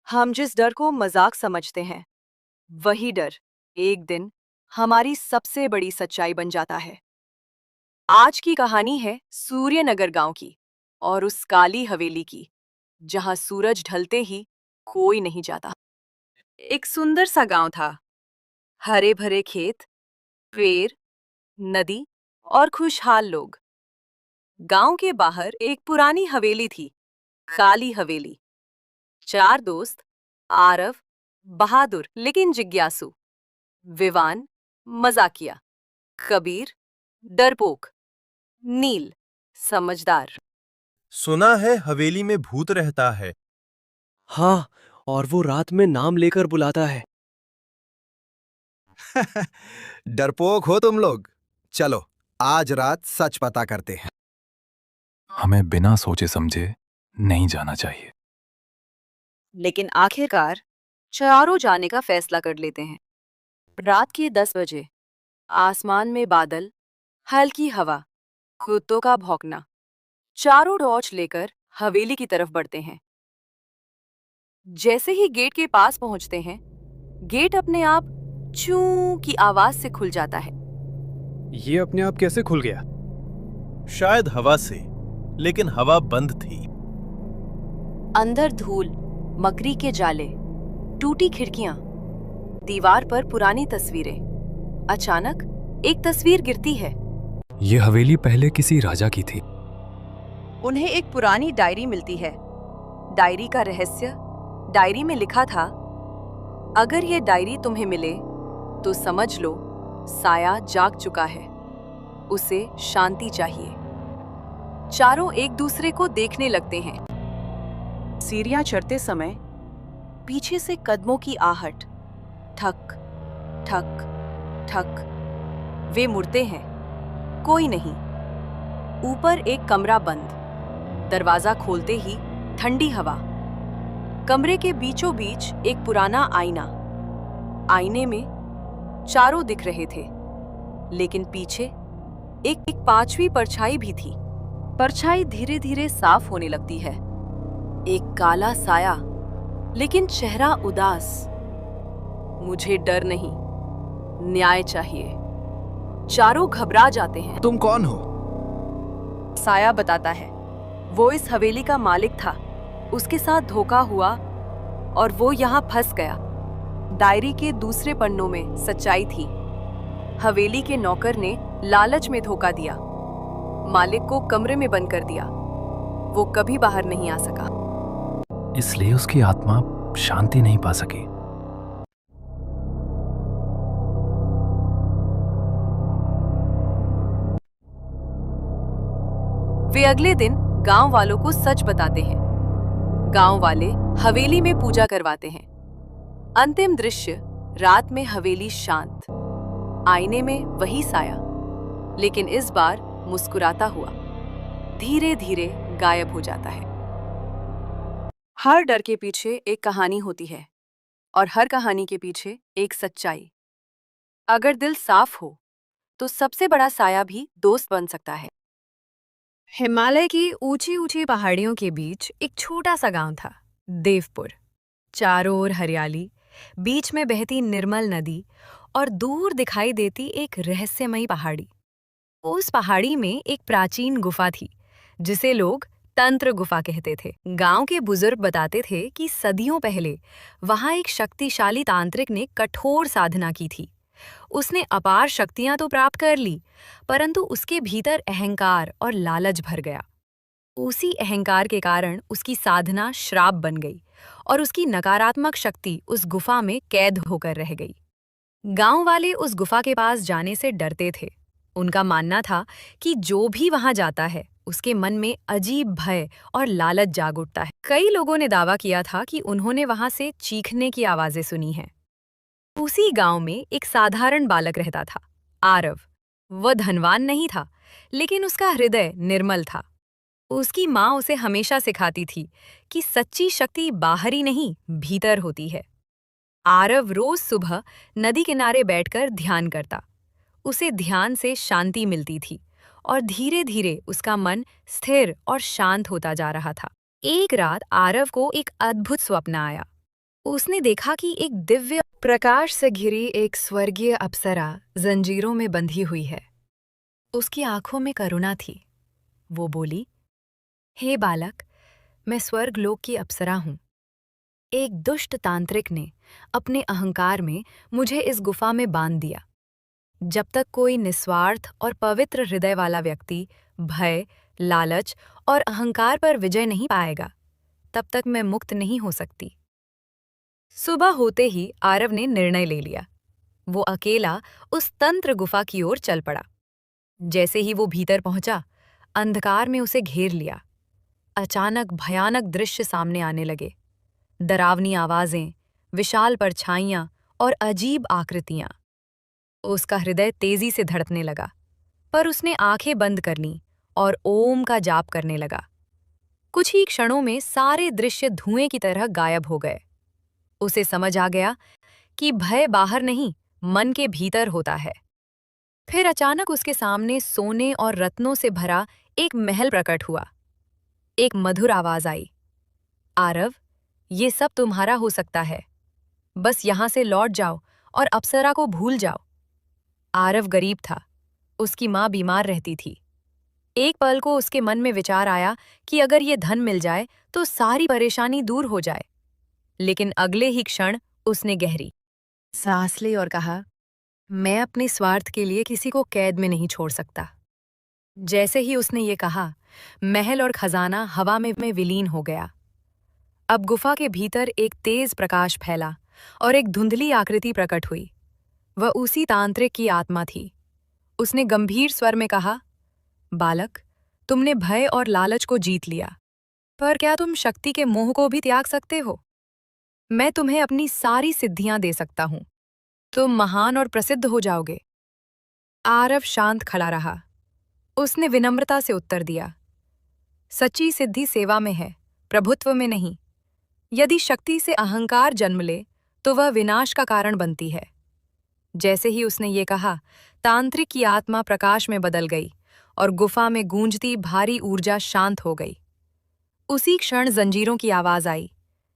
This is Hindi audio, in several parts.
हम जिस डर को मजाक समझते हैं, वही डर एक दिन हमारी सबसे बड़ी सच्चाई बन जाता है। आज की कहानी है सूर्यनगर गांव की और उस काली हवेली की, जहां सूरज ढलते ही कोई नहीं जाता। एक सुंदर सा गांव था, हरे भरे खेत, पेड़, नदी और खुशहाल लोग। गांव के बाहर एक पुरानी हवेली थी, काली हवेली। चार दोस्त, आरव, बहादुर लेकिन जिज्ञासु, विवान, मजाकिया, कबीर, डरपोक, नील, समझदार। सुना है हवेली में भूत रहता है। हाँ, और वो रात में नाम लेकर बुलाता है। डरपोक हो तुम लोग। चलो आज रात सच पता करते हैं। हमें बिना सोचे समझे नहीं जाना चाहिए। लेकिन आखिरकार चारों जाने का फैसला कर लेते हैं। रात के 10 बजे आसमान में बादल, हल्की हवा, कुत्तों का भौंकना। चारों टॉर्च लेकर हवेली की तरफ बढ़ते हैं। जैसे ही गेट के पास पहुंचते हैं, गेट अपने आप चू की आवाज से खुल जाता है। ये अपने आप कैसे खुल गया? शायद हवा से, लेकिन हवा बंद थी। अंदर धूल, मकड़ी के जाले, टूटी खिड़कियां, दीवार पर पुरानी तस्वीरें। अचानक एक तस्वीर गिरती है। ये हवेली पहले किसी राजा की थी। उन्हें एक पुरानी डायरी मिलती है। डायरी का रहस्य, डायरी में लिखा था, अगर ये डायरी तुम्हें मिले तो समझ लो साया जाग चुका है, उसे शांति चाहिए। चारों एक दूसरे को देखने लगते हैं। सीढ़ियां चढ़ते समय पीछे से कदमों की आहट, ठक ठक ठक। वे मुड़ते हैं, कोई नहीं। ऊपर एक कमरा बंद। दरवाजा खोलते ही ठंडी हवा। कमरे के बीचों बीच एक पुराना आईना। आईने में चारों दिख रहे थे, लेकिन पीछे एक पांचवी परछाई भी थी। परछाई धीरे धीरे साफ होने लगती है। एक काला साया, लेकिन चेहरा उदास। मुझे डर नहीं, न्याय चाहिए। चारों घबरा जाते हैं। तुम कौन हो? साया बताता है, वो इस हवेली का मालिक था। उसके साथ धोखा हुआ और वो यहाँ फंस गया। डायरी के दूसरे पन्नों में सच्चाई थी। हवेली के नौकर ने लालच में धोखा दिया, मालिक को कमरे में बंद कर दिया। वो कभी बाहर नहीं आ सका। इसलिए उसकी आत्मा शांति नहीं पा सकी। वे अगले दिन गांव वालों को सच बताते हैं। गांव वाले हवेली में पूजा करवाते हैं। अंतिम दृश्य, रात में हवेली शांत, आईने में वही साया, लेकिन इस बार मुस्कुराता हुआ, धीरे धीरे गायब हो जाता है। हर डर के पीछे एक कहानी होती है, और हर कहानी के पीछे एक सच्चाई। अगर दिल साफ हो तो सबसे बड़ा साया भी दोस्त बन सकता है। हिमालय की ऊंची ऊंची पहाड़ियों के बीच एक छोटा सा गांव था, देवपुर। चारों ओर हरियाली, बीच में बहती निर्मल नदी और दूर दिखाई देती एक रहस्यमयी पहाड़ी। उस पहाड़ी में एक प्राचीन गुफा थी, जिसे लोग तंत्र गुफा कहते थे। गांव के बुजुर्ग बताते थे कि सदियों पहले वहां एक शक्तिशाली तांत्रिक ने कठोर साधना की थी। उसने अपार शक्तियां तो प्राप्त कर ली, परंतु उसके भीतर अहंकार और लालच भर गया। उसी अहंकार के कारण उसकी साधना श्राप बन गई और उसकी नकारात्मक शक्ति उस गुफा में कैद होकर रह गई। गांव वाले उस गुफा के पास जाने से डरते थे। उनका मानना था कि जो भी वहां जाता है, उसके मन में अजीब भय और लालच जाग उठता है। कई लोगों ने दावा किया था कि उन्होंने वहां से चीखने की आवाजें सुनी हैं। उसी गांव में एक साधारण बालक रहता था, आरव। वह धनवान नहीं था, लेकिन उसका हृदय निर्मल था। उसकी माँ उसे हमेशा सिखाती थी कि सच्ची शक्ति बाहरी नहीं, भीतर होती है। आरव रोज सुबह नदी किनारे बैठकर ध्यान करता। उसे ध्यान से शांति मिलती थी और धीरे धीरे उसका मन स्थिर और शांत होता जा रहा था। एक रात आरव को एक अद्भुत स्वप्न आया। उसने देखा कि एक दिव्य प्रकाश से घिरी एक स्वर्गीय अप्सरा जंजीरों में बंधी हुई है। उसकी आंखों में करुणा थी। वो बोली, हे बालक, मैं स्वर्गलोक की अप्सरा हूँ। एक दुष्ट तांत्रिक ने अपने अहंकार में मुझे इस गुफा में बांध दिया। जब तक कोई निस्वार्थ और पवित्र हृदय वाला व्यक्ति भय, लालच और अहंकार पर विजय नहीं पाएगा, तब तक मैं मुक्त नहीं हो सकती। सुबह होते ही आरव ने निर्णय ले लिया। वो अकेला उस तंत्र गुफा की ओर चल पड़ा। जैसे ही वो भीतर पहुंचा, अंधकार में उसे घेर लिया। अचानक भयानक दृश्य सामने आने लगे। डरावनी आवाजें, विशाल परछाइयां और अजीब आकृतियां। उसका हृदय तेजी से धड़कने लगा, पर उसने आंखें बंद कर लीं और ओम का जाप करने लगा। कुछ ही क्षणों में सारे दृश्य धुएं की तरह गायब हो गए। उसे समझ आ गया कि भय बाहर नहीं, मन के भीतर होता है। फिर अचानक उसके सामने सोने और रत्नों से भरा एक महल प्रकट हुआ। एक मधुर आवाज आई, आरव, ये सब तुम्हारा हो सकता है। बस यहां से लौट जाओ और अप्सरा को भूल जाओ। आरव गरीब था। उसकी मां बीमार रहती थी। एक पल को उसके मन में विचार आया कि अगर ये धन मिल जाए तो सारी परेशानी दूर हो जाए। लेकिन अगले ही क्षण उसने गहरी सांस ली और कहा, मैं अपने स्वार्थ के लिए किसी को कैद में नहीं छोड़ सकता। जैसे ही उसने ये कहा, महल और खजाना हवा में विलीन हो गया। अब गुफा के भीतर एक तेज प्रकाश फैला और एक धुंधली आकृति प्रकट हुई। वह उसी तांत्रिक की आत्मा थी। उसने गंभीर स्वर में कहा, बालक, तुमने भय और लालच को जीत लिया, पर क्या तुम शक्ति के मोह को भी त्याग सकते हो? मैं तुम्हें अपनी सारी सिद्धियां दे सकता हूं। तुम महान और प्रसिद्ध हो जाओगे। आरव शांत खड़ा रहा। उसने विनम्रता से उत्तर दिया, सच्ची सिद्धि सेवा में है, प्रभुत्व में नहीं। यदि शक्ति से अहंकार जन्म ले तो वह विनाश का कारण बनती है। जैसे ही उसने ये कहा, तांत्रिक की आत्मा प्रकाश में बदल गई और गुफा में गूंजती भारी ऊर्जा शांत हो गई। उसी क्षण जंजीरों की आवाज आई,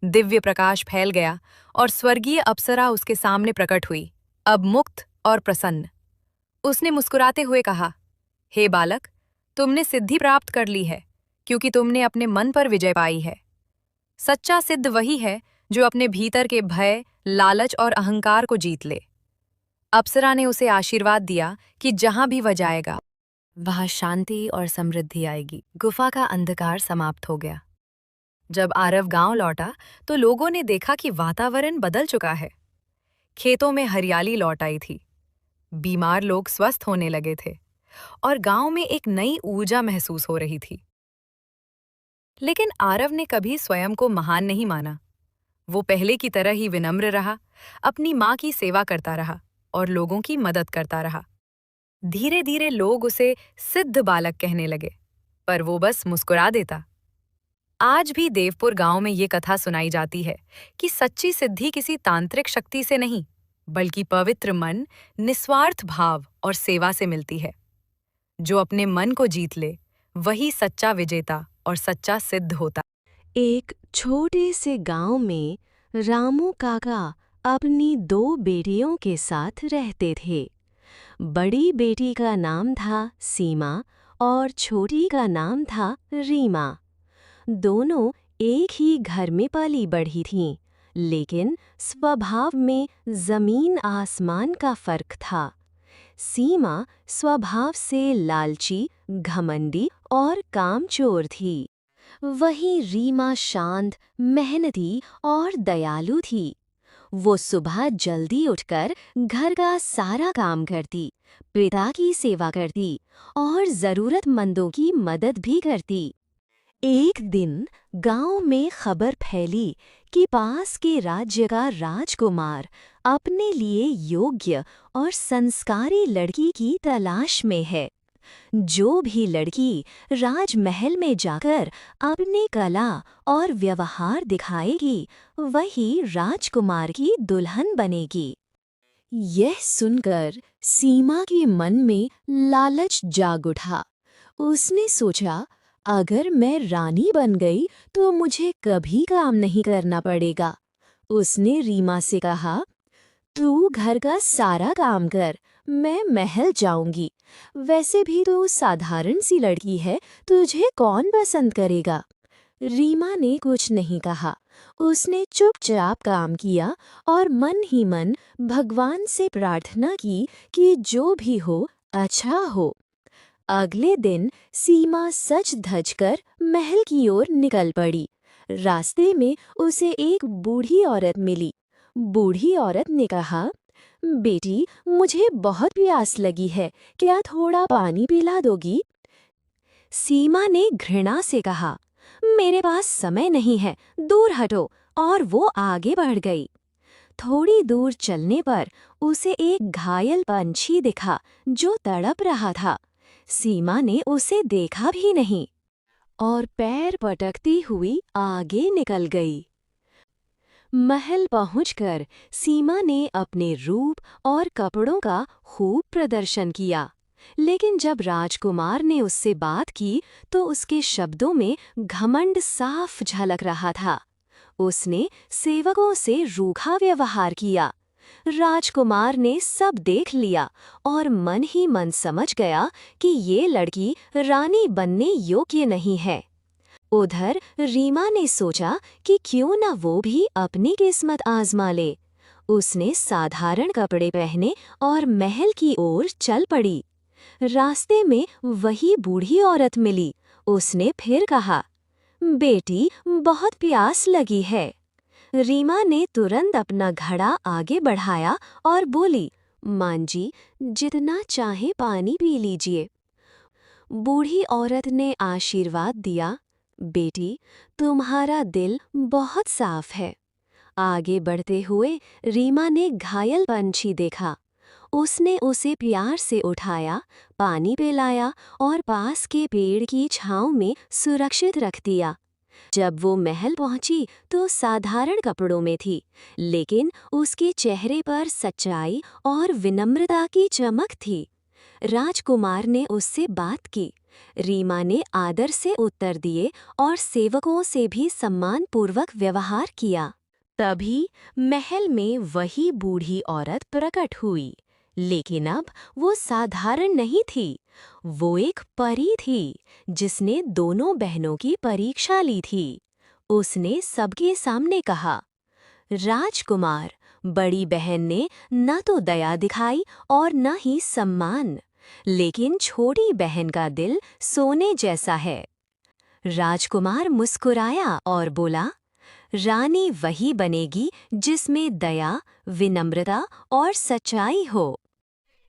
दिव्य प्रकाश फैल गया और स्वर्गीय अप्सरा उसके सामने प्रकट हुई, अब मुक्त और प्रसन्न। उसने मुस्कुराते हुए कहा, हे बालक, तुमने सिद्धि प्राप्त कर ली है, क्योंकि तुमने अपने मन पर विजय पाई है। सच्चा सिद्ध वही है जो अपने भीतर के भय, लालच और अहंकार को जीत ले। अप्सरा ने उसे आशीर्वाद दिया कि जहां भी वह जाएगा, वहां शांति और समृद्धि आएगी। गुफा का अंधकार समाप्त हो गया। जब आरव गांव लौटा तो लोगों ने देखा कि वातावरण बदल चुका है। खेतों में हरियाली लौट आई थी। बीमार लोग स्वस्थ होने लगे थे और गांव में एक नई ऊर्जा महसूस हो रही थी। लेकिन आरव ने कभी स्वयं को महान नहीं माना। वो पहले की तरह ही विनम्र रहा, अपनी मां की सेवा करता रहा और लोगों की मदद करता रहा। धीरे धीरे लोग उसे सिद्ध बालक कहने लगे, पर वो बस मुस्कुरा देता। आज भी देवपुर गांव में ये कथा सुनाई जाती है कि सच्ची सिद्धि किसी तांत्रिक शक्ति से नहीं, बल्कि पवित्र मन, निस्वार्थ भाव और सेवा से मिलती है। जो अपने मन को जीत ले, वही सच्चा विजेता और सच्चा सिद्ध होता। एक छोटे से गांव में रामू काका अपनी 2 बेटियों के साथ रहते थे। बड़ी बेटी का नाम था सीमा और छोटी का नाम था रीमा। दोनों एक ही घर में पली बढ़ी थीं, लेकिन स्वभाव में जमीन आसमान का फर्क था। सीमा स्वभाव से लालची, घमंडी और कामचोर थी। वहीं रीमा शांत, मेहनती और दयालु थी। वो सुबह जल्दी उठकर घर का सारा काम करती, पिता की सेवा करती और जरूरतमंदों की मदद भी करती। एक दिन गांव में खबर फैली कि पास के राज्य का राजकुमार अपने लिए योग्य और संस्कारी लड़की की तलाश में है। जो भी लड़की राजमहल में जाकर अपनी कला और व्यवहार दिखाएगी, वही राजकुमार की दुल्हन बनेगी। यह सुनकर सीमा के मन में लालच जाग उठा। उसने सोचा, अगर मैं रानी बन गई तो मुझे कभी काम नहीं करना पड़ेगा। उसने रीमा से कहा, तू घर का सारा काम कर, मैं महल जाऊंगी। वैसे भी तू साधारण सी लड़की है, तुझे कौन पसंद करेगा? रीमा ने कुछ नहीं कहा। उसने चुपचाप काम किया और मन ही मन भगवान से प्रार्थना की कि जो भी हो अच्छा हो। अगले दिन सीमा सज धज कर महल की ओर निकल पड़ी। रास्ते में उसे एक बूढ़ी औरत मिली। बूढ़ी औरत ने कहा, बेटी, मुझे बहुत प्यास लगी है, क्या थोड़ा पानी पिला दोगी? सीमा ने घृणा से कहा, मेरे पास समय नहीं है, दूर हटो, और वो आगे बढ़ गई। थोड़ी दूर चलने पर उसे एक घायल पंछी दिखा जो तड़प रहा था। सीमा ने उसे देखा भी नहीं और पैर पटकती हुई आगे निकल गई। महल पहुंचकर सीमा ने अपने रूप और कपड़ों का खूब प्रदर्शन किया, लेकिन जब राजकुमार ने उससे बात की तो उसके शब्दों में घमंड साफ झलक रहा था। उसने सेवकों से रूखा व्यवहार किया। राजकुमार ने सब देख लिया और मन ही मन समझ गया कि ये लड़की रानी बनने योग्य नहीं है। उधर रीमा ने सोचा कि क्यों न वो भी अपनी किस्मत आजमा ले। उसने साधारण कपड़े पहने और महल की ओर चल पड़ी। रास्ते में वही बूढ़ी औरत मिली। उसने फिर कहा, बेटी, बहुत प्यास लगी है। रीमा ने तुरंत अपना घड़ा आगे बढ़ाया और बोली, मां जी, जितना चाहे पानी पी लीजिए। बूढ़ी औरत ने आशीर्वाद दिया, बेटी, तुम्हारा दिल बहुत साफ है। आगे बढ़ते हुए रीमा ने घायल पंछी देखा। उसने उसे प्यार से उठाया, पानी पिलाया और पास के पेड़ की छांव में सुरक्षित रख दिया। जब वो महल पहुंची तो साधारण कपड़ों में थी, लेकिन उसके चेहरे पर सच्चाई और विनम्रता की चमक थी। राजकुमार ने उससे बात की। रीमा ने आदर से उत्तर दिए और सेवकों से भी सम्मानपूर्वक व्यवहार किया। तभी महल में वही बूढ़ी औरत प्रकट हुई, लेकिन अब वो साधारण नहीं थी। वो एक परी थी जिसने दोनों बहनों की परीक्षा ली थी। उसने सबके सामने कहा, राजकुमार, बड़ी बहन ने न तो दया दिखाई और न ही सम्मान, लेकिन छोटी बहन का दिल सोने जैसा है। राजकुमार मुस्कुराया और बोला, रानी वही बनेगी जिसमें दया, विनम्रता और सच्चाई हो।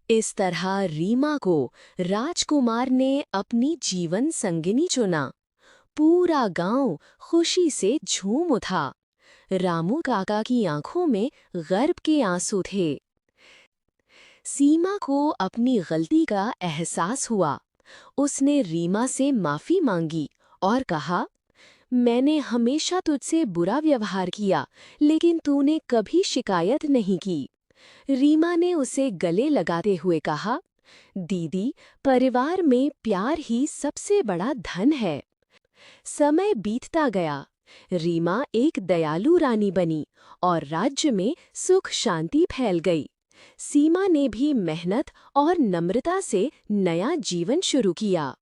इस तरह रीमा को राजकुमार ने अपनी जीवन संगिनी चुना। पूरा गांव खुशी से झूम उठा। रामू काका की आंखों में गर्व के आंसू थे। सीमा को अपनी गलती का एहसास हुआ। उसने रीमा से माफी मांगी और कहा, मैंने हमेशा तुझसे बुरा व्यवहार किया, लेकिन तूने कभी शिकायत नहीं की। रीमा ने उसे गले लगाते हुए कहा, दीदी, परिवार में प्यार ही सबसे बड़ा धन है। समय बीतता गया। रीमा एक दयालु रानी बनी और राज्य में सुख शांति फैल गई। सीमा ने भी मेहनत और नम्रता से नया जीवन शुरू किया।